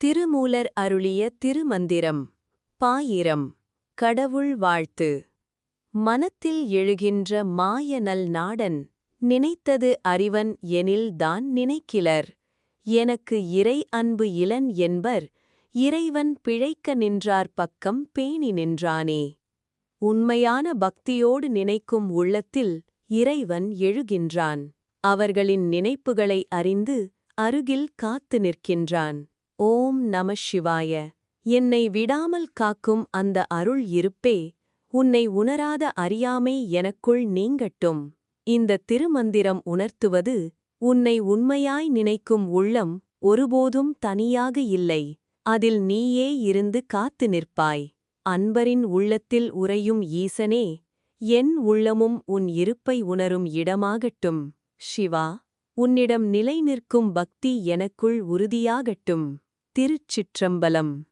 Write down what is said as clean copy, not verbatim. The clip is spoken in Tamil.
திருமூலர் அருளிய திருமந்திரம். பாயிரம். கடவுள் வாழ்த்து. மனத்தில் எழுகின்ற மாயநல் நாடன், நினைத்தது அறிவன் எனில்தான் நினைக்கிலர். எனக்கு இறை அன்பு இலன் என்பர், இறைவன் பிழைக்க நின்றார் பக்கம் பேணி நின்றானே. உண்மையான பக்தியோடு நினைக்கும் உள்ளத்தில் இறைவன் எழுகின்றான். அவர்களின் நினைப்புகளை அறிந்து அருகில் காத்து நிற்கின்றான். ஓம் நம சிவாய. என்னை விடாமல் காக்கும் அந்த அருள் இருப்பே, உன்னை உணராத அறியாமை எனக்குள் நீங்கட்டும். இந்த திருமந்திரம் உணர்த்துவது, உன்னை உண்மையாய் நினைக்கும் உள்ளம் ஒருபோதும் தனியாக இல்லை. அதில் நீயே இருந்து காத்து நிற்பாய். அன்பரின் உள்ளத்தில் உறையும் ஈசனே, என் உள்ளமும் உன் இருப்பை உணரும் இடமாகட்டும். சிவா, உன்னிடம் நிலை நிற்கும் பக்தி எனக்குள் உறுதியாகட்டும். திருச்சிற்றம்பலம்.